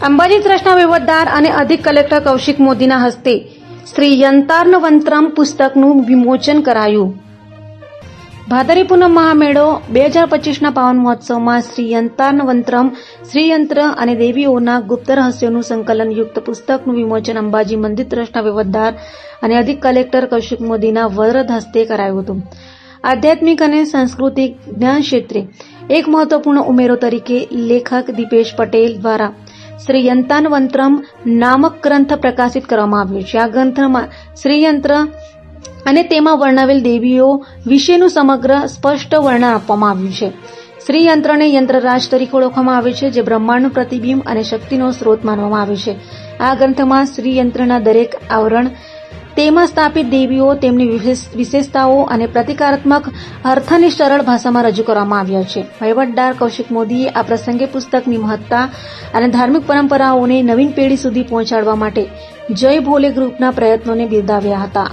અંબાજી ટ્રસ્ટના વહીવટદાર અને અધિક કલેક્ટર કૌશિક મોદીના હસ્તે શ્રી યંત્રાર્ણવંતરમ પુસ્તકનું વિમોચન કરાયું. ભાદરવી પૂનમ મહામેળો 2025ના પાવન મહોત્સવમાં શ્રી યંત્રાર્ણવંતરમ શ્રીયંત્ર અને દેવીઓના ગુપ્ત રહસ્યોનું સંકલનયુક્ત પુસ્તકનું વિમોચન અંબાજી મંદિર ટ્રસ્ટના વહીવટદાર અને અધિક કલેક્ટર કૌશિક મોદીના વરદ હસ્તે કરાયું હતું. આધ્યાત્મિક અને સાંસ્કૃતિક જ્ઞાન ક્ષેત્રે એક મહત્વપૂર્ણ ઉમેરો તરીકે લેખક દીપેશ પટેલ દ્વારા શ્રી યંત્રાર્ણવંતરમ નામક ગ્રંથ પ્રકાશિત કરવામાં આવ્યો છે. આ ગ્રંથમાં શ્રીયંત્ર અને તેમાં વર્ણવેલ દેવીઓ વિશેનું સમગ્ર સ્પષ્ટ વર્ણન આપવામાં આવ્યું છે. શ્રીયંત્રને યંત્રરાજ તરીકે ઓળખવામાં આવે છે, જે બ્રહ્માંડનું પ્રતિબિંબ અને શક્તિનો સ્ત્રોત માનવામાં આવે છે. આ ગ્રંથમાં શ્રીયંત્રના દરેક આવરણ, તેમાં સ્થાપિત દેવીઓ, તેમની વિશેષતાઓ અને પ્રતિકારાત્મક અર્થને સરળ ભાષામાં રજૂ કરવામાં આવ્યા છે. વહીવટદાર કૌશિક મોદીએ આ પ્રસંગે પુસ્તકની મહત્તા અને ધાર્મિક પરંપરાઓને નવીન પેઢી સુધી પહોંચાડવા માટે જય ભોલે ગ્રુપના પ્રયત્નોને બિરદાવ્યા હતા.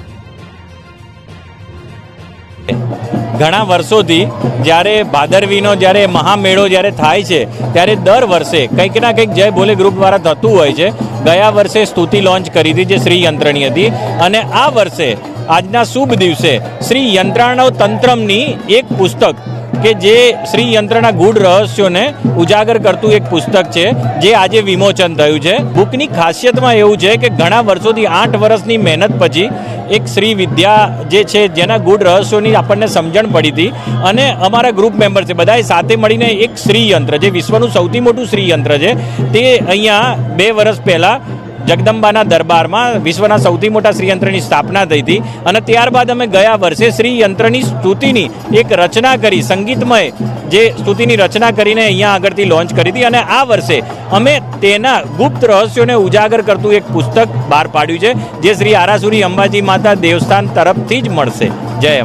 ઘણા વર્ષોથી જ્યારે ભાદરવીનો જ્યારે મહામેળો જ્યારે થાય છે ત્યારે દર વર્ષે કંઈક ના કંઈક જય ભોલે ગ્રુપ દ્વારા થતું હોય છે. ગયા વર્ષે સ્તુતિ લોન્ચ કરી હતી જે શ્રીયંત્રની હતી, અને આ વર્ષે આજના શુભ દિવસે શ્રી યંત્રાર્ણવતંત્રમની એક પુસ્તક કે જે શ્રીયંત્રના ગૂઢ રહસ્યોને ઉજાગર કરતું એક પુસ્તક છે, જે આજે વિમોચન થયું છે. બુકની ખાસિયતમાં એવું છે કે ઘણા વર્ષોથી 8 વર્ષની મહેનત પછી એક શ્રી વિદ્યા જે છે જેના ગૂઢ રહસ્યોની આપણને સમજણ પડી હતી, અને અમારા ગ્રુપ મેમ્બર છે બધાએ સાથે મળીને એક શ્રીયંત્ર, જે વિશ્વનું સૌથી મોટું શ્રીયંત્ર છે, તે અહીંયા 2 વર્ષ પહેલાં જગદંબાના દરબારમાં વિશ્વના સૌથી મોટા શ્રીયંત્રની સ્થાપના થઈ હતી. અને ત્યારબાદ અમે ગયા વર્ષે શ્રીયંત્રની સ્તુતિની એક રચના કરી, સંગીતમય જે સ્તુતિની રચના કરીને અહીંયા આગળથી લોન્ચ કરી હતી. અને આ વર્ષે અમે તેના ગુપ્ત રહસ્યોને ઉજાગર કરતું એક પુસ્તક બહાર પાડ્યું છે, જે શ્રી આરાસુરી અંબાજી માતા દેવસ્થાન તરફથી જ મળશે. જય અંબા.